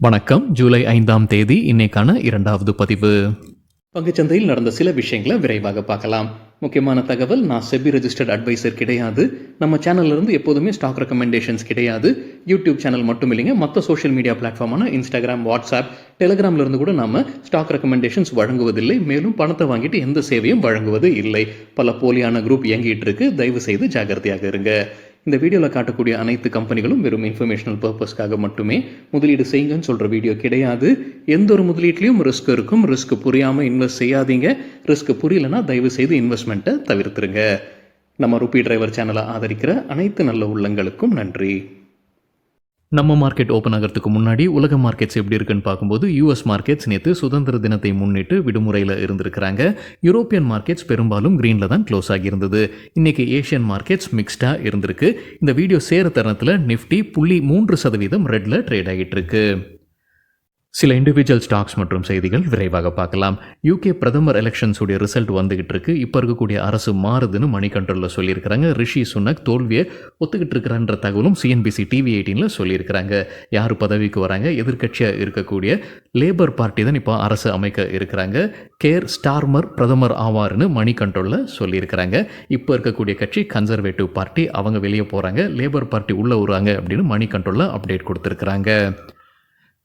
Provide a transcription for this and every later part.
வணக்கம். ஜூலை 5ஆம் தேதி இன்னைக்கான 2வது பதிவு. பங்குச்சந்தையில் நடந்த சில விஷயங்களை விரைவாக பார்க்கலாம். முக்கியமான தகவல், நான் செபி ரெஜிஸ்டர்ட் அட்வைசர் கிடையாது. நம்ம சேனல்ல இருந்து எப்போதுமே ஸ்டாக் ரெக்கமெண்டேஷன்ஸ் கிடையாது. யூடியூப் சேனல் மட்டும் இல்லைங்க, மற்ற சோஷியல் மீடியா பிளாட்ஃபார்மான இன்ஸ்டாகிராம், வாட்ஸ்அப், டெலிகிராம்ல இருந்து கூட நாம ஸ்டாக் ரெக்கமெண்டேஷன்ஸ் வழங்குவதில்லை. மேலும் பணத்தை வாங்கிட்டு எந்த சேவையும் வழங்குவது இல்லை. பல போலியான குரூப் இயங்கிட்டு இருக்கு. தயவு செய்து ஜாகிரதையாக இருங்க. இந்த வீடியோவில் காட்டக்கூடிய அனைத்து கம்பெனிகளும் வெறும் இன்ஃபர்மேஷனல் பர்பஸ்க்காக மட்டுமே முதலீடு செய்யுங்கன்னு சொல்கிற வீடியோ கிடையாது. எந்த ஒரு முதலீட்லையும் ரிஸ்க் இருக்கும். ரிஸ்க் புரியாமல் இன்வெஸ்ட் செய்யாதீங்க. ரிஸ்க் புரியலன்னா தயவு செய்து இன்வெஸ்ட்மெண்ட்டை தவிர்த்துருங்க. நம்ம ருபி டிரைவர் சேனலை ஆதரிக்கிற அனைத்து நல்ல உள்ளங்களுக்கும் நன்றி. நம்ம மார்க்கெட் ஓப்பன் ஆகிறதுக்கு முன்னாடி உலக மார்க்கெட்ஸ் எப்படி இருக்குன்னு பார்க்கும்போது, யூஎஸ் மார்க்கெட்ஸ் நேற்று சுதந்திர தினத்தை முன்னிட்டு விடுமுறையில் இருந்திருக்கிறாங்க. யூரோப்பியன் மார்க்கெட்ஸ் பெரும்பாலும் கிரீனில் தான் க்ளோஸ் ஆகியிருந்தது. இன்றைக்கி ஏஷியன் மார்க்கெட்ஸ் மிக்ஸ்டாக இருந்திருக்கு. இந்த வீடியோ சேர தருணத்தில் நிஃப்டி 0.3% ரெட்டில் ட்ரேட் ஆகிட்டு இருக்கு. சில இண்டிவிஜுவல் ஸ்டாக்ஸ் மற்றும் செய்திகள் விரைவாக பார்க்கலாம். யூகே பிரதமர் எலெக்ஷன்ஸுடைய ரிசல்ட் வந்துகிட்டு இருக்கு. இப்போ இருக்கக்கூடிய அரசு மாறுதுன்னு மணி கண்ட்ரோலில் சொல்லியிருக்கிறாங்க. ரிஷி சுனக் தோல்வியை ஒத்துக்கிட்டு இருக்கிறான்ற தகவலும் சிஎன்பிசி டிவி 18 சொல்லியிருக்கிறாங்க. யார் பதவிக்கு வராங்க? எதிர்கட்சியாக இருக்கக்கூடிய லேபர் பார்ட்டி தான் இப்போ அரசு அமைக்க இருக்கிறாங்க. கேர் ஸ்டார்மர் பிரதமர் ஆவார்னு மணி கண்ட்ரோலில் சொல்லியிருக்கிறாங்க. இப்போ இருக்கக்கூடிய கட்சி கன்சர்வேட்டிவ் பார்ட்டி, அவங்க வெளியே போகிறாங்க. லேபர் பார்ட்டி உள்ளே வருவாங்க அப்படின்னு மணி கண்ட்ரோலில் அப்டேட் கொடுத்துருக்குறாங்க.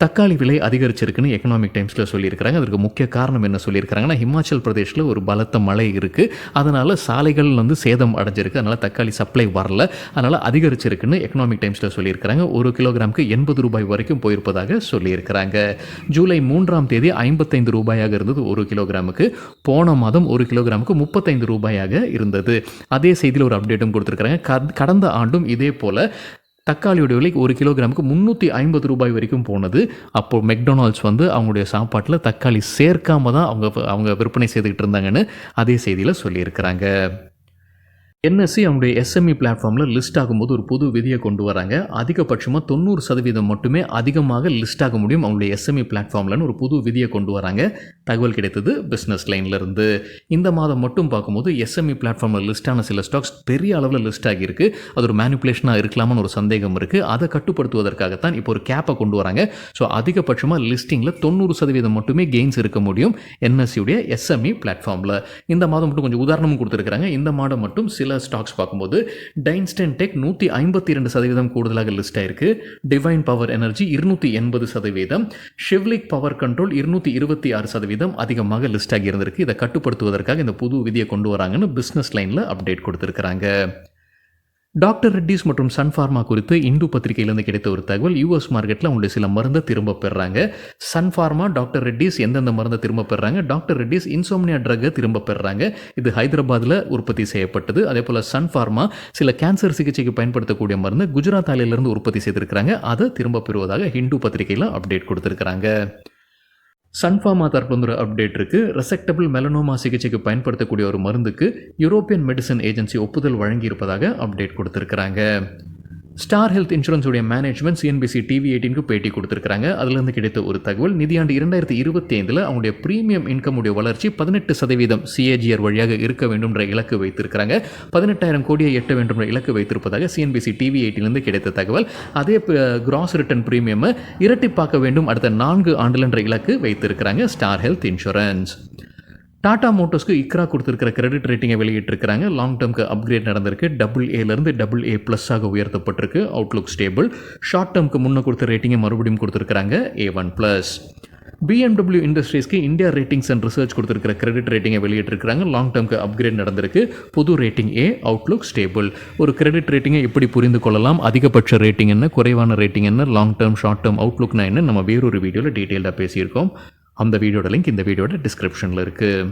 தக்காளி விலை அதிகரிச்சிருக்குன்னு எக்கனாமிக் டைம்ஸில் சொல்லியிருக்கிறாங்க. அதற்கு முக்கிய காரணம் என்ன சொல்லியிருக்கிறாங்கன்னா, ஹிமாச்சல் பிரதேஷில் ஒரு பலத்த மழை இருக்குது. அதனால் சாலைகள் சேதம் அடைஞ்சிருக்கு. அதனால் தக்காளி சப்ளை வரல. அதனால் அதிகரிச்சிருக்குன்னு எக்கனாமிக் டைம்ஸில் சொல்லியிருக்கிறாங்க. 1 கிலோகிராமுக்கு 80 ரூபாய் வரைக்கும் போயிருப்பதாக சொல்லியிருக்கிறாங்க. ஜூலை 3ஆம் தேதி 55 ரூபாயாக இருந்தது 1 கிலோகிராமுக்கு. போன மாதம் 1 கிலோகிராமுக்கு 35 ரூபாயாக இருந்தது. அதே செய்தியில் ஒரு அப்டேட்டும் கொடுத்துருக்குறாங்க. கடந்த ஆண்டும் இதே போல் தக்காளியோட விலை 1 கிலோகிராமுக்கு 350 ரூபாய் வரைக்கும் போனது. அப்போது மெக்டொனால்ட்ஸ் அவங்களுடைய சாப்பாட்டில் தக்காளி சேர்க்காம தான் அவங்க விற்பனை செய்துக்கிட்டு இருந்தாங்கன்னு அதே செய்தியில் சொல்லியிருக்கிறாங்க. என்எஸ்சி அவங்களுடைய எஸ்எம்இ பிளாட்ஃபார்மில் லிஸ்ட் ஆகும்போது ஒரு புது விதியை கொண்டு வராங்க. அதிகபட்சமாக 90% மட்டுமே அதிகமாக லிஸ்ட் ஆக முடியும் அவங்களுடைய எஸ்எம்இ பிளாட்ஃபார்ம்லன்னு ஒரு புது விதியை கொண்டு வராங்க. தகவல் கிடைத்தது பிஸ்னஸ் லைன்லேருந்து. இந்த மாதம் மட்டும் பார்க்கும்போது எஸ்எம்இ பிளாட்ஃபார்மில் லிஸ்டான சில ஸ்டாக்ஸ் பெரிய அளவில் லிஸ்ட் ஆகியிருக்கு. அது ஒரு மேனிப்புலேஷனாக இருக்கலாமான்னு ஒரு சந்தேகம் இருக்குது. அதை கட்டுப்படுத்துவதற்காகத்தான் இப்போ ஒரு கேப்பை கொண்டு வராங்க. ஸோ அதிகபட்சமாக லிஸ்டிங்கில் 90% மட்டுமே கெயின்ஸ் இருக்க முடியும் என்எஸ்சியுடைய எஸ்எம்இ பிளாட்ஃபார்மில். இந்த மாதம் மட்டும் கொஞ்சம் உதாரணமும் கொடுத்துருக்காங்க. இந்த மாதம் மட்டும் சில ஸ்டாக்ஸ் பார்க்கும்போது டைன்ஸ்டன் டெக் 152% கூடுதலாக லிஸ்ட் ஆயிருக்கு. Divine Power Energy 280%, Shivalik Power Control 226% அதிகமாக லிஸ்ட் ஆகி இருந்திருக்கு. இதை கட்டுப்படுத்துவதற்காக இந்த புது விதியை கொண்டு வராங்கன்னு பிசினஸ் லைன்ல அப்டேட் கொடுத்திருக்கிறாங்க. டாக்டர் ரெட்டிஸ் மற்றும் சன் ஃபார்மா குறித்து இந்து பத்திரிகையிலிருந்து கிடைத்த ஒரு தகவல், யூஎஸ் மார்க்கெட்டில் அவங்களுடைய சில மருந்தை திரும்ப பெறாங்க. சன் ஃபார்மா, டாக்டர் ரெட்டிஸ் எந்தெந்த மருந்தை திரும்ப பெறாங்க? டாக்டர் ரெட்டிஸ் இன்சோம்னியா ட்ரக்கை திரும்ப பெறாங்க. இது ஹைதராபாத்தில் உற்பத்தி செய்யப்பட்டது. அதே போல் சன் ஃபார்மா சில கேன்சர் சிகிச்சைக்கு பயன்படுத்தக்கூடிய மருந்து குஜராத் ஆலையிலிருந்து உற்பத்தி செய்திருக்கிறாங்க. அதை திரும்ப பெறுவதாக ஹிந்து பத்திரிகையில் அப்டேட் கொடுத்திருக்கிறாங்க. சன்ஃபார்மா தரப்புல ஒரு அப்டேட் இருக்குது. ரெசெக்டபிள் மெலனோமா சிகிச்சைக்கு பயன்படுத்தக்கூடிய ஒரு மருந்துக்கு யூரோப்பியன் மெடிசன் ஏஜென்சி ஒப்புதல் வழங்கியிருப்பதாக அப்டேட் கொடுத்துருக்குறாங்க. ஸ்டார் ஹெல்த் இன்சூரன்ஸுடைய மேனேஜ்மெண்ட் சிஎன்பிசி டிவி 18க்கு பேட்டி கொடுத்துருக்காங்க. அதுலேருந்து கிடைத்த ஒரு தகவல், நிதியாண்டு 2025 அவங்களுடைய ப்ரீமியம் இன்கமுடைய வளர்ச்சி 18% சிஏஜிஆர் வழியாக இருக்க வேண்டும்ன்ற இலக்கு வைத்திருக்கிறாங்க. 18,000 கோடியை எட்ட வேண்டும்ன்ற இலக்கு வைத்திருப்பதாக சிஎன்பிசி டிவி 18லேருந்து கிடைத்த தகவல். அதே கிராஸ் ரிட்டர்ன் ப்ரீமியம் இரட்டிப்பாக்க வேண்டும் அடுத்த 4 ஆண்டுலன்ற இலக்கு வைத்திருக்கிறாங்க ஸ்டார் ஹெல்த் இன்சூரன்ஸ். டாடா மோட்டர்ஸ்க்கு இக்ரா கொடுத்துருக்கிற கிரெடிட் ரேட்டிங்கை வெளியிட்டிருக்கிறாங்க. லாங் டேர்முக்கு அப்கிரேட் நடந்திருக்கு. AA AA+ உயர்த்தப்பட்டிருக்கு. Outlook stable. ஷார்ட் டேர்முக்கு முன்ன கொடுத்த ரேட்டிங்கை மறுபடியும் கொடுத்துருக்காங்க A1+. BMW இண்டஸ்ட்ரீஸ்க்கு இந்தியா ரேட்டிங்ஸ் அண்ட் ரிசர்ச் கொடுத்துருக்கிற கிரெடிட் ரேட்டிங்கை வெளியிட்டிருக்கிறாங்க. லாங் டேர்முக்கு அப்கிரேட் நடந்திருக்கு. புது ரேட்டிங் A, அவுட்லுக் ஸ்டேபிள். ஒரு கிரெடிட் ரேட்டிங்கை எப்படி புரிந்து கொள்ளலாம், அதிகபட்ச ரேட்டிங் என்ன, குறைவான ரேட்டிங் என்ன, லாங் டேர்ம், ஷார்ட் டேர்ம் அவுட்லுக்னா என்ன, நம்ம வேறொரு வீடியோவில் டீட்டெயிலாக பேசியிருக்கோம். அந்த வீடியோட லிங்க் இந்த வீடியோட டிஸ்கிரிப்ஷனில் இருக்குது.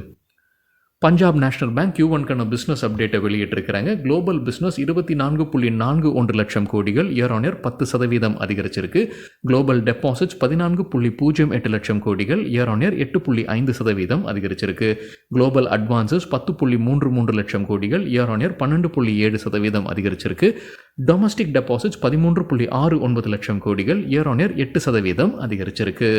பஞ்சாப் நேஷனல் பேங்க் Q1க்கான பிஸ்னஸ் அப்டேட்டை வெளியிட்டிருக்கிறாங்க. குளோபல் பிஸ்னஸ் 24.41 லட்சம் கோடிகள், இயர் ஆன் இயர் 10% அதிகரிச்சிருக்கு. குளோபல் டெபாசிட்ஸ் 14.08 லட்சம் கோடிகள், இயர் ஆன் இயர் 8.5% அதிகரிச்சிருக்கு. குளோபல் அட்வான்சஸ் 10.33 லட்சம் கோடிகள், இயர் ஆன் இயர் 12.7% அதிகரிச்சிருக்கு. டொமஸ்டிக் டெபாசிட்ஸ் 13.69 லட்சம் கோடிகள், இயர் ஆன் இயர் 8% அதிகரிச்சிருக்கு.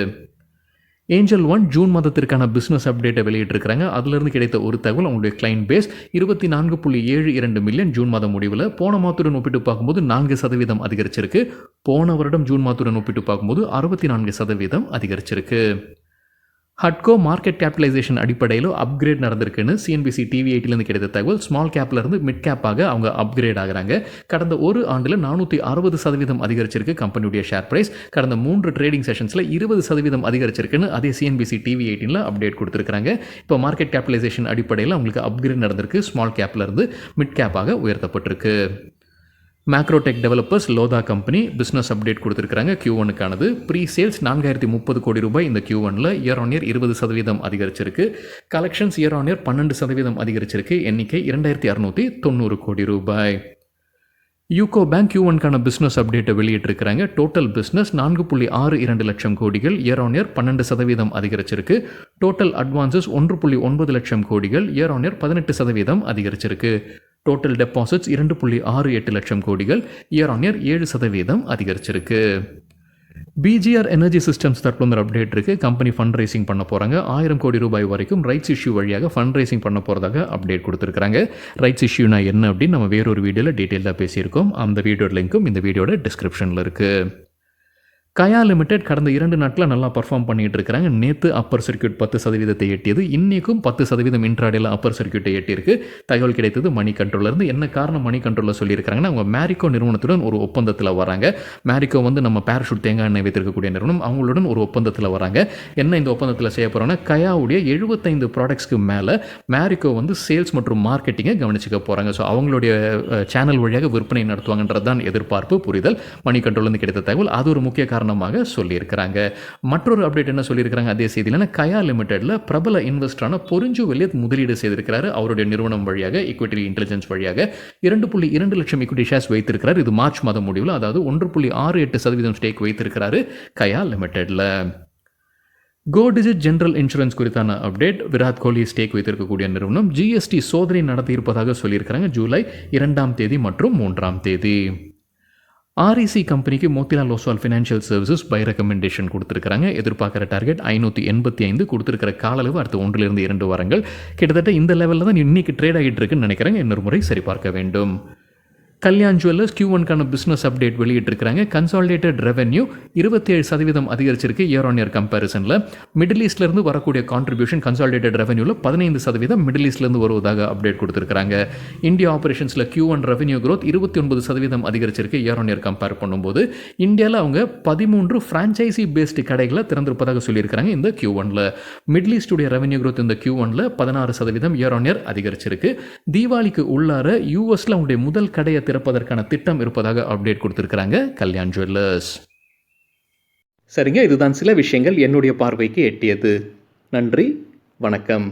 ஏஞ்சல் ஒன் ஜூன் மாதத்திற்கான பிஸ்னஸ் அப்டேட்டை வெளியிட்டிருக்கிறாங்க. அதிலிருந்து கிடைத்த ஒரு தகவல் அவங்களுடைய கிளைண்ட் பேஸ் 24.72 மில்லியன் ஜூன் மாதம் முடிவில் போன மாதத்துடன் ஒப்பிட்டு பார்க்கும்போது 4% அதிகரிச்சிருக்கு. போன வருடம் ஜூன் மாதத்துடன் ஒப்பிட்டு பார்க்கும்போது 64% அதிகரிச்சிருக்கு. ஹட்கோ மார்க்கெட் கேபிட்டலைசேஷன் அடிப்படையில் அப்கிரேட் நடந்திருக்குன்னு சிஎன்பிசி டிவி 8லேருந்து கிடைத்த தகவல். ஸ்மால் கேப்லேருந்து மிட் கேப்பாக அவங்க அப்கிரேட் ஆகிறாங்க. கடந்த ஒரு ஆண்டில் 460% அதிகரிச்சிருக்கு கம்பெனியுடைய ஷேர் பிரைஸ். கடந்த 3 ட்ரேடிங் செஷன்ஸில் 20% அதிகரிச்சிருக்குன்னு அதே சிஎன்பிசி டிவி 18ல் அப்டேட் கொடுத்துருக்காங்க. இப்போ மார்க்கெட் கேபிட்டலைசேஷன் அடிப்படையில் அவங்களுக்கு அப்கிரேட் நடந்திருக்கு. ஸ்மால் கேப்லேருந்து மிட் கேப்பாக உயர்த்தப்பட்டிருக்கு. Macrotech Developers Lodha company business update கொடுத்துருக்காங்க. Q1க்கானது ப்ரீ சேல்ஸ் 4030 கோடி ரூபாய் இந்த Q1ல் இயர் ஆன் இயர் 20% அதிகரிச்சிருக்கு. கலெக்ஷன்ஸ் இயர் ஆன் இயர் 12% அதிகரிச்சிருக்கு. எண்ணிக்கை 2690 கோடி ரூபாய். யூகோ பேங்க் Q1க்கான பிஸ்னஸ் அப்டேட்டை வெளியிட்டிருக்கிறாங்க. டோட்டல் பிஸ்னஸ் 4.62 லட்சம் கோடிகள் இயர் ஆன் இயர் 12% அதிகரிச்சிருக்கு. டோட்டல் அட்வான்சஸ் 1.9 லட்சம் கோடிகள் இயர் ஆன் இயர் 18% அதிகரிச்சிருக்கு. டோட்டல் டெபாசிட்ஸ் 2.68 லட்சம் கோடிகள் இயர் ஆன் இயர் 7% அதிகரிச்சிருக்கு. பிஜிஆர் எனர்ஜி சிஸ்டம்ஸ் தரப்புல அப்டேட் இருக்குது. கம்பெனி ஃபண்ட் ரைசிங் பண்ண போகிறாங்க. 1000 கோடி ரூபாய் வரைக்கும் ரைட்ஸ் இஷ்யூ வழியாக ஃபண்ட் ரைசிங் பண்ண போகிறதாக அப்டேட் கொடுத்துருக்காங்க. ரைட்ஸ் இஷ்யூனா என்ன அப்படின்னு நம்ம வேறொரு வீடியோவில் டீட்டெயிலாக பேசியிருக்கோம். அந்த வீடியோட லிங்க்கும் இந்த வீடியோட டிஸ்கிரிப்ஷனில் இருக்குது. கயா லிமிடெட் கடந்த 2 நாட்களில் நல்லா பர்ஃபார்ம் பண்ணிட்டு இருக்காங்க. நேற்று அப்பர் சர்க்கியூட் 10% எட்டியது. இன்றைக்கும் 10% இன்ட்ராடேல அப்பர் சர்க்கியூட்டை எட்டியிருக்கு. தகவல் கிடைத்தது மணி கண்ட்ரோலருந்து. என்ன காரணம் மணி கண்ட்ரோலில் சொல்லியிருக்காங்கன்னா, அவங்க மேரிகோ நிறுவனத்துடன் ஒரு ஒப்பந்தத்தில் வராங்க. மேரிகோ வந்து நம்ம பேராஷூட் தேங்காய் எண்ணெய் வைத்திருக்கக்கூடிய நிறுவனம். அவங்களுடன் ஒரு ஒப்பந்தத்தில் வராங்க. என்ன இந்த ஒப்பந்தத்தில் செய்ய போகிறாங்கன்னா, கயாவுடைய 75 ப்ராடக்ட்ஸ்க்கு மேலே மேரிகோ வந்து சேல்ஸ் மற்றும் மார்க்கெட்டிங்கை கவனிச்சிக்க போகிறாங்க. ஸோ அவங்களுடைய சேனல் வழியாக விற்பனை நடத்துவாங்கன்றது தான் எதிர்பார்ப்பு, புரிதல். மணி கண்ட்ரோலேருந்து கிடைத்த தகவல் அது ஒரு முக்கிய காரணமாக சொல்லியிருக்கிறாங்க. மற்றொரு அப்டேட் என்ன சொல்லியிருக்கிறாங்க அதே செய்தியில், கயா லிமிடெட்ல பிரபல இன்வெஸ்டரான பொரிஞ்சு வெல்லியத் முதலீடு செய்திருக்கிறாரு. அவருடைய நிறுவனம் வழியாக ஈக்விட்டி இன்டெலிஜென்ஸ் வழியாக 2.2 லட்சம் ஈக்விட்டி ஷேர்ஸ் வைத்திருக்கிறார். இது மார்ச் மாதம் முடிவில், அதாவது 1.68% ஸ்டேக் வைத்திருக்கிறாரு கயா லிமிடெட்ல. கோ டிஜிட் ஜெனரல் இன்சூரன்ஸ் குறித்தான அப்டேட். விராட் கோலி ஸ்டேக் வைத்திருக்கக்கூடிய நிறுவனம் ஜிஎஸ்டி சோதனை நடத்தியிருப்பதாக சொல்லியிருக்கிறாங்க. ஜூலை 2ஆம் தேதி மற்றும் 3ஆம் தேதி. ஆர்இசி கம்பெனிக்கு Motilal Oswal financial services buy recommendation கொடுத்துருக்காங்க. எதிர்பார்க்குற டார்கெட் 585. கொடுத்துருக்கிற கால அளவு அடுத்த 1-2 வாரங்கள். கிட்டத்தட்ட இந்த லெவலில் தான் இன்னைக்கு ட்ரேட் ஆகிட்டு இருக்குன்னு நினைக்கிறேங்க. இன்னொரு முறை சரிபார்க்க வேண்டும். கல்யாண் ஜுவல்லர்ஸ் Q1க்கான பிஸ்னஸ் அப்டேட் வெளியிட்டிருக்கிறாங்க. கன்சாலிடேட்டட் ரெவென்யூ 27% அதிகரிச்சிருக்கு இயர் ஆன் இயர் கம்பேரிசனில். மிடில் ஈஸ்ட்லேருந்து வரக்கூடிய கான்ட்ரிபியூஷன் கன்சாலிடேட்டட் ரெவென்யூவில் 15% மிடில் ஈஸ்ட்லேருந்து வருவதாக அப்டேட் கொடுத்துருக்காங்க. இந்தியா ஆப்பரேஷன்ஸில் Q1 ரெவென்யூ க்ரோத் 29% அதிகரிச்சிருக்கு இயர் ஆன் இயர் கம்பேர் பண்ணும்போது. இந்தியாவில் அவங்க 13 ஃப்ரான்ச்சைசி பேஸ்டு கடைகளை திறந்திருப்பதாக சொல்லியிருக்கிறாங்க இந்த Q1ல். மிடில் ஈஸ்டுடைய ரெவென்யூ க்ரோத் இந்த Q1ல் 16% இயர் ஆன் இயர் அதிகரிச்சிருக்கு. தீபாவளிக்கு உள்ளார யூஎஸில் அவங்களுடைய முதல் கடையை திறப்பதற்கான திட்டம் இருப்பதாக அப்டேட் கொடுத்திருக்கிறாங்க கல்யாண் ஜுவல்லர்ஸ். சரிங்க, இதுதான் சில விஷயங்கள் என்னுடைய பார்வைக்கு எட்டியது. நன்றி, வணக்கம்.